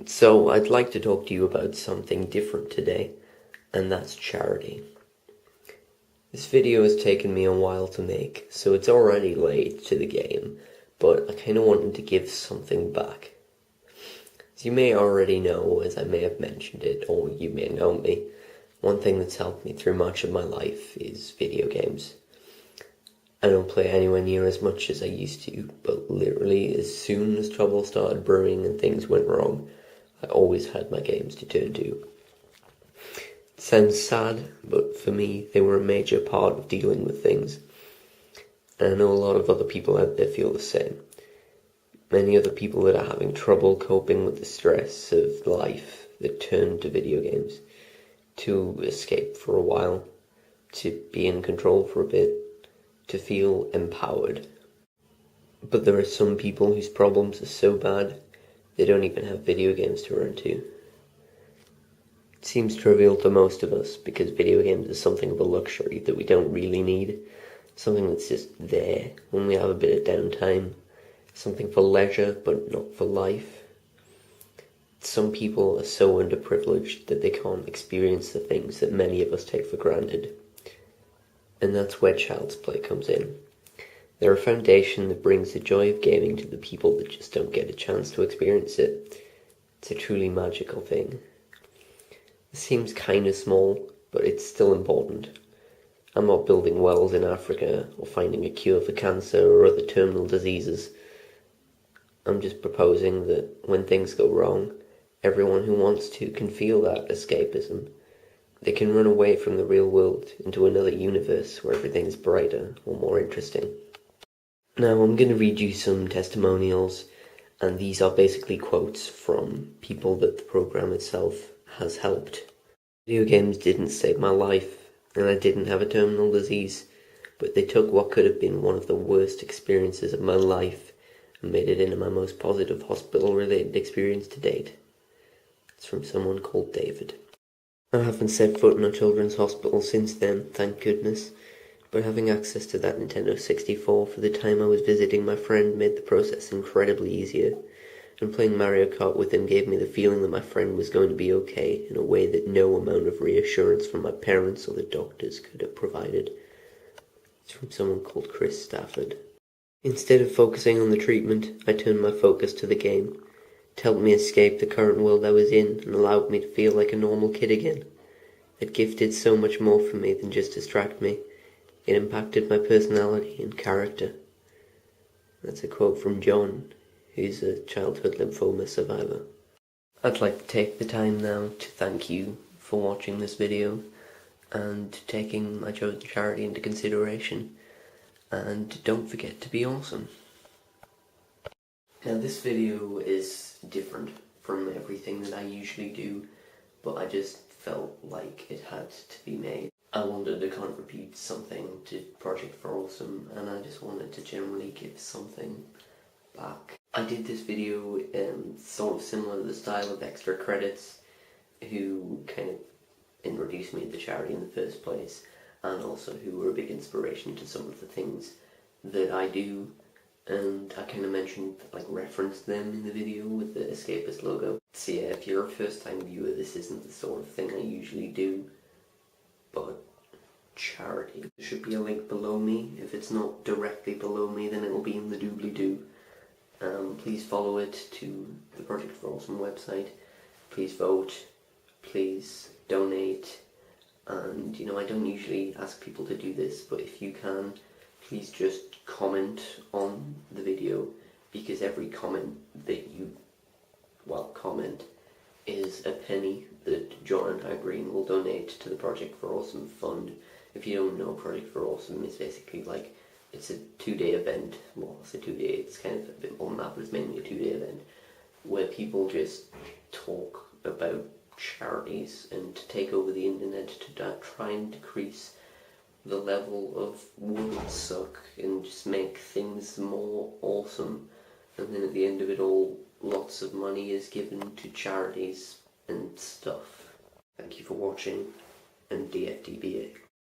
So I'd like to talk to you about something different today, and that's charity. This video has taken me a while to make, so it's already late to the game, but I kind of wanted to give something back. As you may already know, as I may have mentioned it, or you may know me, one thing that's helped me through much of my life is video games. I don't play anywhere near as much as I used to, but literally as soon as trouble started brewing and things went wrong, I always had my games to turn to. It sounds sad, but for me, they were a major part of dealing with things. And I know a lot of other people out there feel the same. Many other people that are having trouble coping with the stress of life that turn to video games to escape for a while, to be in control for a bit, to feel empowered. But there are some people whose problems are so bad they don't even have video games to run to. It seems trivial to most of us because video games is something of a luxury that we don't really need, something that's just there when we have a bit of downtime, something for leisure but not for life. Some people are so underprivileged that they can't experience the things that many of us take for granted. And that's where Child's Play comes in. They're a foundation that brings the joy of gaming to the people that just don't get a chance to experience it. It's a truly magical thing. It seems kind of small, but it's still important. I'm not building wells in Africa or finding a cure for cancer or other terminal diseases. I'm just proposing that when things go wrong, everyone who wants to can feel that escapism. They can run away from the real world into another universe where everything's brighter or more interesting. Now I'm going to read you some testimonials, and these are basically quotes from people that the program itself has helped. Video games didn't save my life, and I didn't have a terminal disease, but they took what could have been one of the worst experiences of my life and made it into my most positive hospital-related experience to date. It's from someone called David. I haven't set foot in a children's hospital since then, thank goodness. But having access to that Nintendo 64 for the time I was visiting my friend made the process incredibly easier, and playing Mario Kart with him gave me the feeling that my friend was going to be okay in a way that no amount of reassurance from my parents or the doctors could have provided. It's from someone called Chris Stafford. Instead of focusing on the treatment, I turned my focus to the game. It helped me escape the current world I was in and allowed me to feel like a normal kid again. It gift did so much more for me than just distract me. It impacted my personality and character. That's a quote from John, who's a childhood lymphoma survivor. I'd like to take the time now to thank you for watching this video and taking my chosen charity into consideration. And don't forget to be awesome. Now this video is different from everything that I usually do, but I just felt like it had to be made. I wanted to contribute something to Project for Awesome, and I just wanted to generally give something back. I did this video sort of similar to the style of Extra Credits, who kind of introduced me to the charity in the first place, and also who were a big inspiration to some of the things that I do. And I kind of mentioned, referenced them in the video with the Escapist logo. So yeah, if you're a first time viewer, this isn't the sort of thing I usually do, but charity. There should be a link below me. If it's not directly below me, then it'll be in the doobly-doo. Please follow it to the Project for Awesome website. Please vote. Please donate. And, I don't usually ask people to do this, but if you can, please just comment on the video, because every comment that you, comment is a penny that John and Irene will donate to the Project for Awesome fund. If you don't know, Project for Awesome is basically it's a 2-day event. Well, it's a 2-day, it's kind of a bit more than that, but it's mainly a 2-day event where people just talk about charities and to take over the internet to try and decrease the level of word suck and just make things more awesome. And then at the end of it all, lots of money is given to charities and stuff. Thank you for watching, and DFDBA.